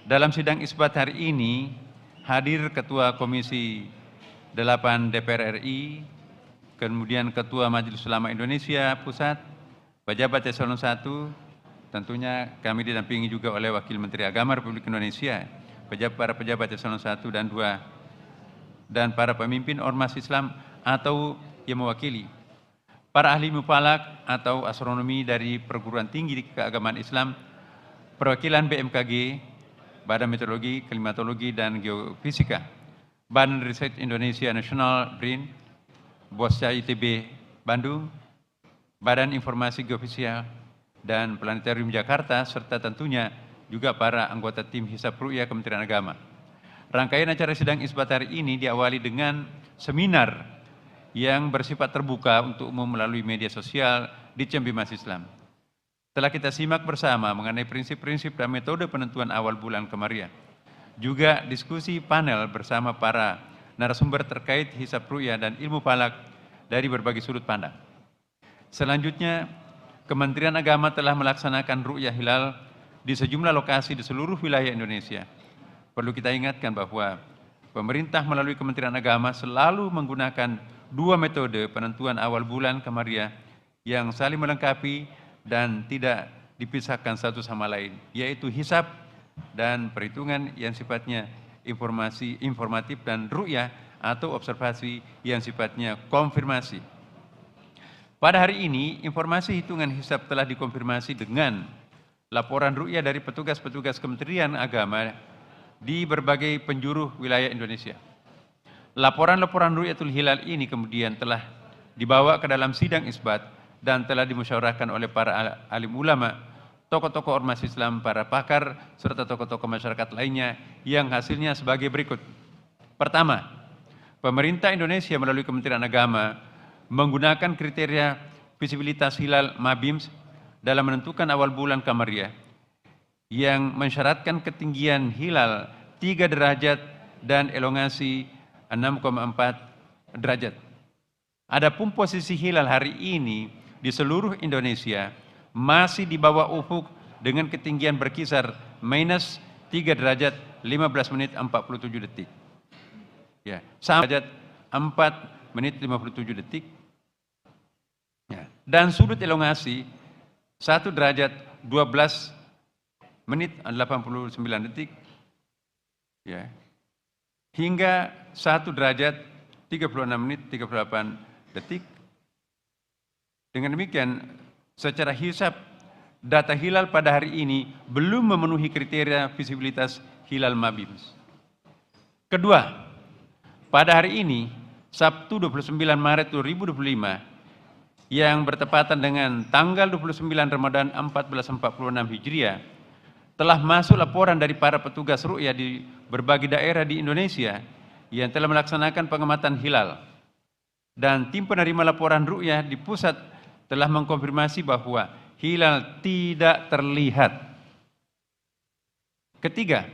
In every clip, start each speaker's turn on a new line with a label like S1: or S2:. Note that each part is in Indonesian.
S1: Dalam sidang isbat hari ini hadir Ketua Komisi 8 DPR RI, kemudian Ketua Majelis Ulama Indonesia Pusat, pejabat eselon 1, tentunya kami didampingi juga oleh Wakil Menteri Agama Republik Indonesia, para pejabat eselon 1 dan 2, dan para pemimpin ormas Islam atau yang mewakili, para ahli mufalak atau astronomi dari perguruan tinggi keagamaan Islam, perwakilan BMKG, Badan Meteorologi, Klimatologi, dan Geofisika, Badan Riset Indonesia Nasional BRIN, BOSCA ITB Bandung, Badan Informasi Geofisika dan Planetarium Jakarta, serta tentunya juga para anggota tim Hisab Ru'yah Kementerian Agama. Rangkaian acara sidang isbat hari ini diawali dengan seminar yang bersifat terbuka untuk umum melalui media sosial di Cembimas Islam. Telah kita simak bersama mengenai prinsip-prinsip dan metode penentuan awal bulan Qamariah. Juga diskusi panel bersama para narasumber terkait hisab ru'yah dan ilmu falak dari berbagai sudut pandang. Selanjutnya, Kementerian Agama telah melaksanakan ru'yah hilal di sejumlah lokasi di seluruh wilayah Indonesia. Perlu kita ingatkan bahwa pemerintah melalui Kementerian Agama selalu menggunakan dua metode penentuan awal bulan Qamariah yang saling melengkapi dan tidak dipisahkan satu sama lain, yaitu hisab dan perhitungan yang sifatnya informatif dan ru'yah atau observasi yang sifatnya konfirmasi. Pada hari ini, informasi hitungan hisab telah dikonfirmasi dengan laporan ru'yah dari petugas-petugas Kementerian Agama di berbagai penjuru wilayah Indonesia. Laporan-laporan ru'yatul hilal ini kemudian telah dibawa ke dalam sidang isbat dan telah dimusyawarahkan oleh para alim ulama, tokoh-tokoh ormas Islam, para pakar, serta tokoh-tokoh masyarakat lainnya yang hasilnya sebagai berikut. Pertama, pemerintah Indonesia melalui Kementerian Agama menggunakan kriteria visibilitas hilal MABIMS dalam menentukan awal bulan Qamariah yang mensyaratkan ketinggian hilal 3 derajat dan elongasi 6,4 derajat. Adapun posisi hilal hari ini di seluruh Indonesia masih di bawah ufuk dengan ketinggian berkisar minus 3 derajat 15 menit 47 detik. Ya, sampai derajat 4 menit 57 detik. Ya, dan sudut elongasi 1 derajat 12 menit 89 detik. Ya. Hingga 1 derajat 36 menit 38 detik. Dengan demikian, secara hisab, data hilal pada hari ini belum memenuhi kriteria visibilitas hilal MABIMS. Kedua, pada hari ini, Sabtu 29 Maret 2025, yang bertepatan dengan tanggal 29 Ramadan 1446 Hijriah, telah masuk laporan dari para petugas ru'yah di berbagai daerah di Indonesia yang telah melaksanakan pengamatan hilal. Dan tim penerima laporan ru'yah di pusat telah mengkonfirmasi bahwa hilal tidak terlihat. Ketiga,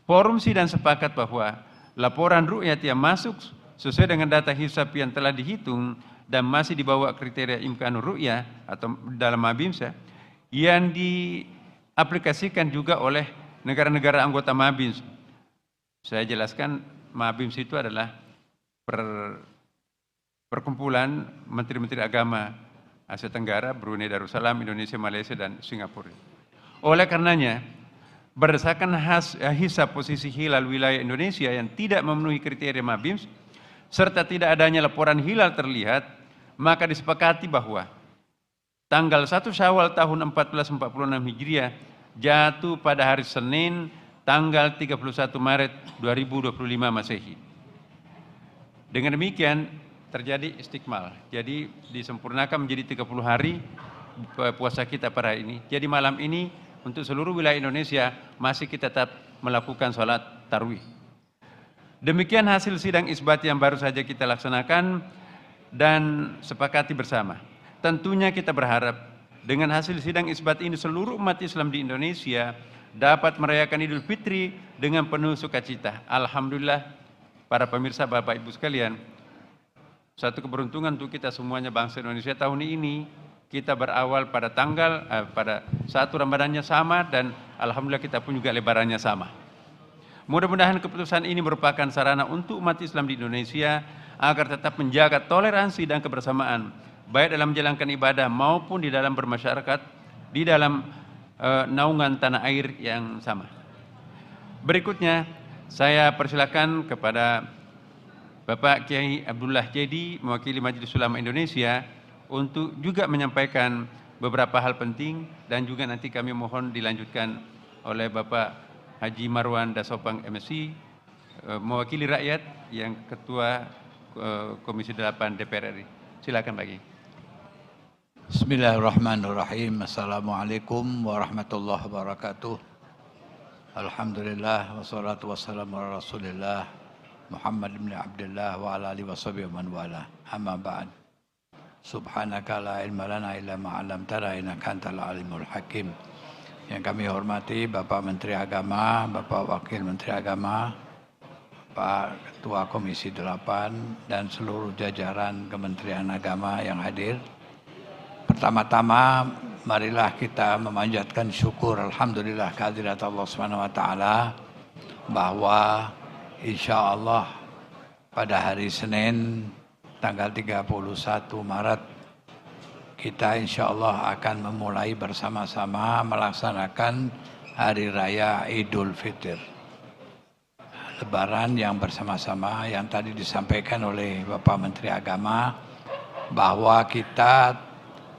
S1: forum sidang sepakat bahwa laporan ru'yah yang masuk sesuai dengan data hisab yang telah dihitung dan masih dibawa kriteria imkanur ru'yah atau dalam MABIMS yang diaplikasikan juga oleh negara-negara anggota MABIMS. Saya jelaskan, MABIMS itu adalah perkumpulan menteri-menteri agama Asia Tenggara, Brunei Darussalam, Indonesia, Malaysia, dan Singapura. Oleh karenanya, berdasarkan hisab posisi hilal wilayah Indonesia yang tidak memenuhi kriteria MABIMS, serta tidak adanya laporan hilal terlihat, maka disepakati bahwa tanggal 1 Syawal tahun 1446 Hijriah jatuh pada hari Senin tanggal 31 Maret 2025 Masehi. Dengan demikian terjadi istikmal. Jadi disempurnakan menjadi 30 hari puasa kita pada hari ini. Jadi malam ini untuk seluruh wilayah Indonesia masih kita tetap melakukan sholat tarawih. Demikian hasil sidang isbat yang baru saja kita laksanakan dan sepakati bersama. Tentunya kita berharap dengan hasil sidang isbat ini seluruh umat Islam di Indonesia dapat merayakan Idul Fitri dengan penuh sukacita. Alhamdulillah, para pemirsa, Bapak Ibu sekalian, satu keberuntungan untuk kita semuanya bangsa Indonesia tahun ini kita berawal pada pada 1 Ramadannya sama, dan alhamdulillah kita pun juga lebarannya sama. Mudah-mudahan keputusan ini merupakan sarana untuk umat Islam di Indonesia agar tetap menjaga toleransi dan kebersamaan, baik dalam menjalankan ibadah maupun di dalam bermasyarakat, di dalam naungan tanah air yang sama. Berikutnya, saya persilakan kepada Bapak Kiai Abdullah Jadi, mewakili Majelis Ulama Indonesia, untuk juga menyampaikan beberapa hal penting, dan juga nanti kami mohon dilanjutkan oleh Bapak Haji Marwan Dasopang MSI, mewakili rakyat yang Ketua Komisi 8 DPR RI. Silakan Pak Kiai.
S2: Bismillahirrahmanirrahim. Assalamualaikum warahmatullahi wabarakatuh. Alhamdulillah wassalatu wassalamu ala Rasulillah Muhammad bin Abdullah wa ala alihi washabihi man wala. Amma ba'd. Subhanaka la ilma lana illa ma 'allamtana innaka antal alimul hakim. Yang kami hormati Bapak Menteri Agama, Bapak Wakil Menteri Agama, Pak Ketua Komisi 8 dan seluruh jajaran Kementerian Agama yang hadir. Pertama-tama marilah kita memanjatkan syukur alhamdulillah kehadirat Allah Subhanahu wa taala bahwa insyaallah pada hari Senin tanggal 31 Maret kita insyaallah akan memulai bersama-sama melaksanakan Hari Raya Idul Fitri. Lebaran yang bersama-sama yang tadi disampaikan oleh Bapak Menteri Agama bahwa kita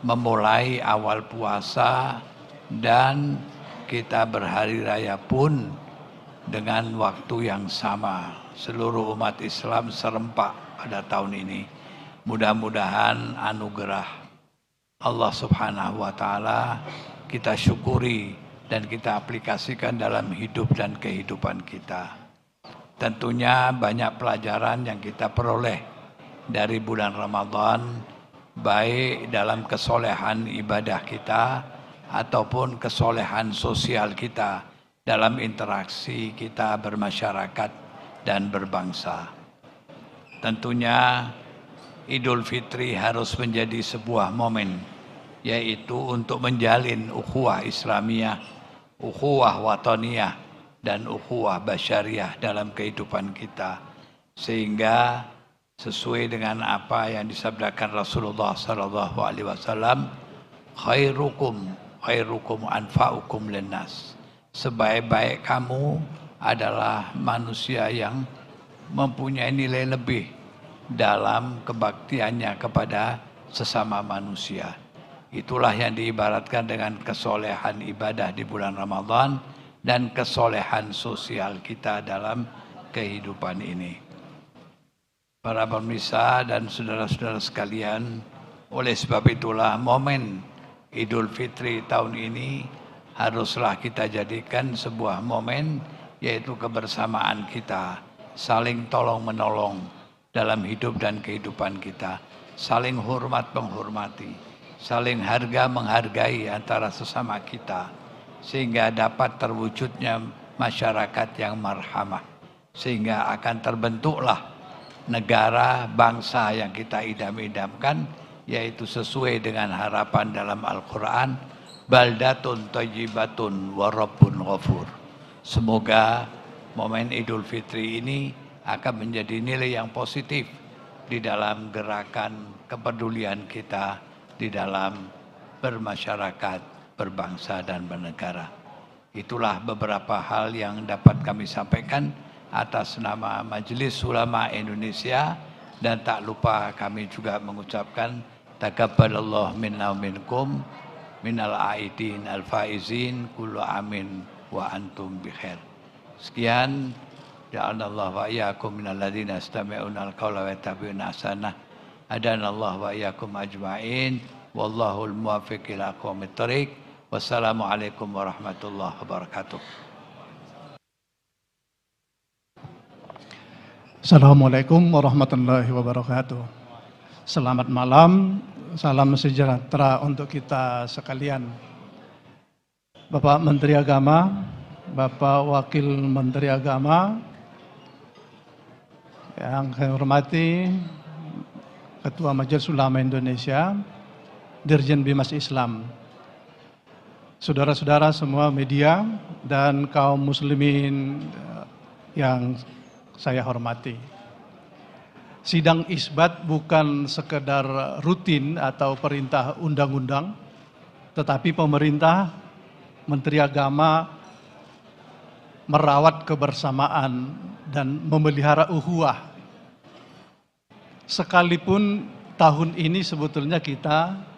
S2: memulai awal puasa dan kita berhari raya pun dengan waktu yang sama. Seluruh umat Islam serempak pada tahun ini. Mudah-mudahan anugerah Allah Subhanahu wa taala kita syukuri dan kita aplikasikan dalam hidup dan kehidupan kita. Tentunya banyak pelajaran yang kita peroleh dari bulan Ramadan, baik dalam kesolehan ibadah kita ataupun kesolehan sosial kita dalam interaksi kita bermasyarakat dan berbangsa. Tentunya Idul Fitri harus menjadi sebuah momen, yaitu untuk menjalin ukhuwah Islamiyah, ukhuwah wataniyah, dan ukhuwah basyariah dalam kehidupan kita. Sehingga sesuai dengan apa yang disabdakan Rasulullah SAW, khairukum anfa'ukum linnas. Sebaik-baik kamu adalah manusia yang mempunyai nilai lebih dalam kebaktiannya kepada sesama manusia. Itulah yang diibaratkan dengan kesolehan ibadah di bulan Ramadan dan kesolehan sosial kita dalam kehidupan ini. Para pemirsa dan saudara-saudara sekalian, oleh sebab itulah momen Idul Fitri tahun ini haruslah kita jadikan sebuah momen, yaitu kebersamaan kita, saling tolong-menolong dalam hidup dan kehidupan kita, saling hormat menghormati, saling harga menghargai antara sesama kita, sehingga dapat terwujudnya masyarakat yang marhamah, sehingga akan terbentuklah negara bangsa yang kita idam-idamkan, yaitu sesuai dengan harapan dalam Al-Quran, baldatun thayyibatun wa rabbun ghafur. Semoga momen Idul Fitri ini akan menjadi nilai yang positif di dalam gerakan kepedulian kita di dalam bermasyarakat, berbangsa dan bernegara. Itulah beberapa hal yang dapat kami sampaikan atas nama Majelis Ulama Indonesia, dan tak lupa kami juga mengucapkan takabbalallahu minna wa minkum minal aidin al faizin kullu amin wa antum bikhair. Sekian. Ja'alallah wa iyyakum minal ladzina yastami'una al-qawla wa yattabi'una ahsanah. Hadanallahu wa iyyakum ajma'in. Wallahul muwaffiq ila aqwamit thoriq. Wassalamualaikum warahmatullahi wabarakatuh.
S3: Assalamualaikum warahmatullahi wabarakatuh. Selamat malam, salam sejahtera untuk kita sekalian. Bapak Menteri Agama, Bapak Wakil Menteri Agama, yang saya hormati Ketua Majelis Ulama Indonesia, Dirjen Bimas Islam, saudara-saudara semua media dan kaum muslimin yang saya hormati. Sidang isbat bukan sekedar rutin atau perintah undang-undang, tetapi pemerintah, Menteri Agama merawat kebersamaan dan memelihara ukhuwah. Sekalipun tahun ini sebetulnya kita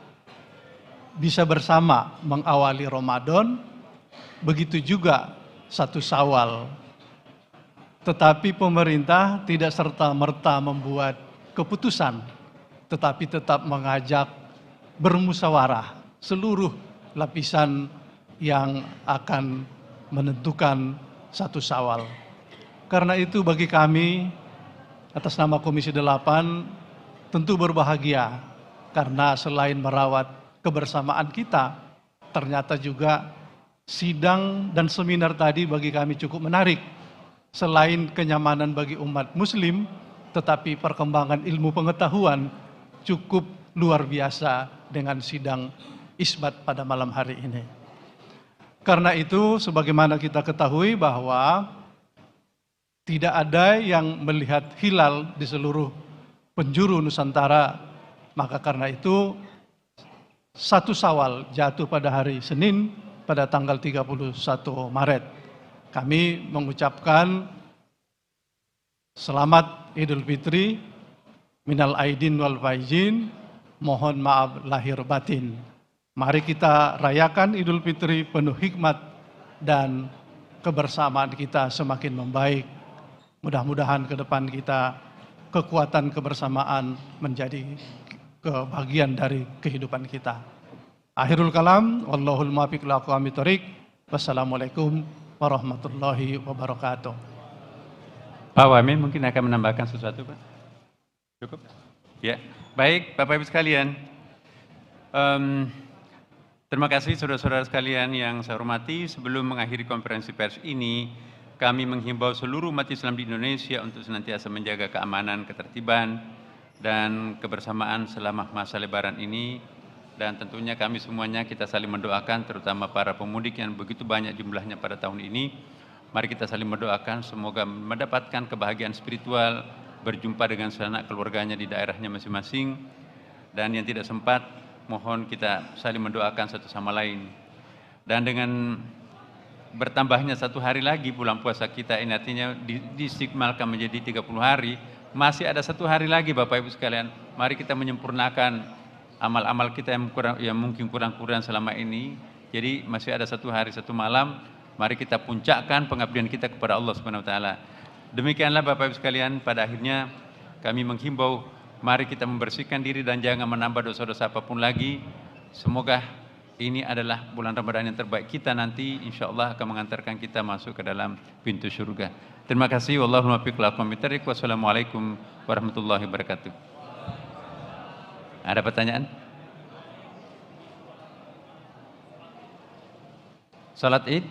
S3: bisa bersama mengawali Ramadan, begitu juga 1 Syawal. Tetapi pemerintah tidak serta-merta membuat keputusan, tetapi tetap mengajak bermusyawarah seluruh lapisan yang akan menentukan 1 Syawal. Karena itu bagi kami, atas nama Komisi 8, tentu berbahagia karena selain merawat kebersamaan kita, ternyata juga sidang dan seminar tadi bagi kami cukup menarik. Selain kenyamanan bagi umat muslim, tetapi perkembangan ilmu pengetahuan cukup luar biasa dengan sidang isbat pada malam hari ini. Karena itu, sebagaimana kita ketahui bahwa tidak ada yang melihat hilal di seluruh penjuru Nusantara, maka karena itu 1 Syawal jatuh pada hari Senin pada tanggal 31 Maret. Kami mengucapkan selamat Idul Fitri, minal aidin wal faizin, mohon maaf lahir batin. Mari kita rayakan Idul Fitri penuh hikmat dan kebersamaan kita semakin membaik. Mudah-mudahan ke depan kita kekuatan kebersamaan menjadi kebahagiaan dari kehidupan kita. Akhirul kalam, wallahul muwaffiq ila aqwamit thoriq. Wassalamualaikum warahmatullahi wabarakatuh.
S1: Pak Wamen mungkin akan menambahkan sesuatu, Pak? Cukup? Ya, baik Bapak Ibu sekalian. Terima kasih saudara-saudara sekalian yang saya hormati. Sebelum mengakhiri konferensi pers ini, kami menghimbau seluruh umat Islam di Indonesia untuk senantiasa menjaga keamanan, ketertiban, dan kebersamaan selama masa Lebaran ini. Dan tentunya kami semuanya kita saling mendoakan, terutama para pemudik yang begitu banyak jumlahnya pada tahun ini. Mari kita saling mendoakan semoga mendapatkan kebahagiaan spiritual, berjumpa dengan sanak keluarganya di daerahnya masing-masing. Dan yang tidak sempat, mohon kita saling mendoakan satu sama lain. Dan dengan bertambahnya 1 hari lagi bulan puasa kita ini artinya diistiqmalkan menjadi 30 hari, masih ada 1 hari lagi Bapak Ibu sekalian. Mari kita menyempurnakan amal-amal kita yang mungkin kurang-kurang selama ini. Jadi masih ada 1 hari 1 malam, mari kita puncakkan pengabdian kita kepada Allah Subhanahu wa taala. Demikianlah Bapak Ibu sekalian, pada akhirnya kami menghimbau mari kita membersihkan diri dan jangan menambah dosa-dosa apapun lagi. Semoga ini adalah bulan Ramadan yang terbaik kita nanti, insyaallah akan mengantarkan kita masuk ke dalam pintu surga. Terima kasih. Wallahul muwaffiq ila aqwamit thoriq. Wassalamualaikum warahmatullahi wabarakatuh. Ada pertanyaan? Salat Id?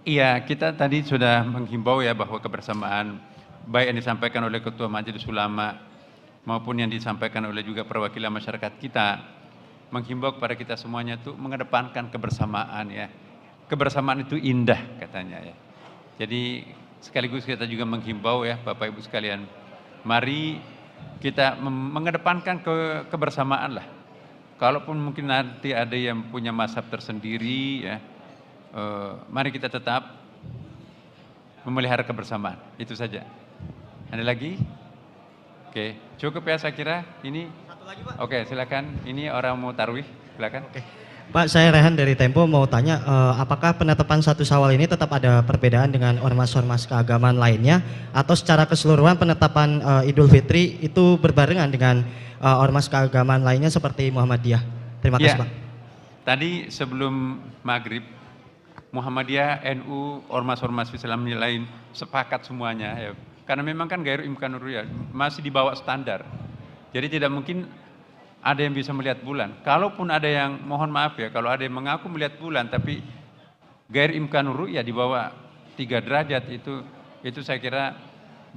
S1: Iya, kita tadi sudah menghimbau ya bahwa kebersamaan baik yang disampaikan oleh Ketua Majelis Ulama maupun yang disampaikan oleh juga perwakilan masyarakat kita, menghimbau kepada kita semuanya itu mengedepankan kebersamaan ya. Kebersamaan itu indah katanya ya. Jadi sekaligus kita juga menghimbau ya Bapak Ibu sekalian, mari kita mengedepankan kebersamaan lah. Kalaupun mungkin nanti ada yang punya mazhab tersendiri ya, mari kita tetap memelihara kebersamaan. Itu saja. Ada lagi? Oke, cukup ya saya kira. Ini. Satu lagi Pak. Oke, silakan. Ini orang mau tarawih, silakan. Oke.
S4: Pak, saya Rehan dari Tempo mau tanya, apakah penetapan 1 Syawal ini tetap ada perbedaan dengan ormas-ormas keagamaan lainnya, atau secara keseluruhan penetapan Idul Fitri itu berbarengan dengan ormas keagamaan lainnya seperti Muhammadiyah? Terima kasih Pak.
S1: Tadi sebelum maghrib, Muhammadiyah, NU, ormas-ormas Islam lain sepakat semuanya ya. Karena memang kan Ghairu Imkanur Ru'yah masih di bawah standar. Jadi tidak mungkin ada yang bisa melihat bulan. Kalaupun ada yang, mohon maaf ya, kalau ada yang mengaku melihat bulan tapi Ghairu Imkanur Ru'yah di bawah 3 derajat itu saya kira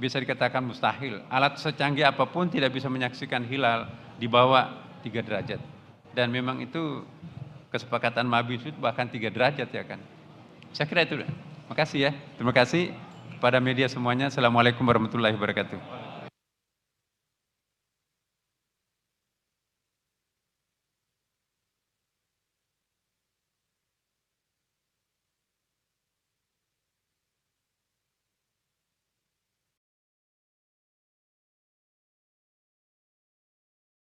S1: bisa dikatakan mustahil. Alat secanggih apapun tidak bisa menyaksikan hilal di bawah 3 derajat. Dan memang itu kesepakatan Mabisud bahkan 3 derajat ya kan. Saya kira itu. Makasih ya. Terima kasih kepada media semuanya. Assalamualaikum warahmatullahi wabarakatuh.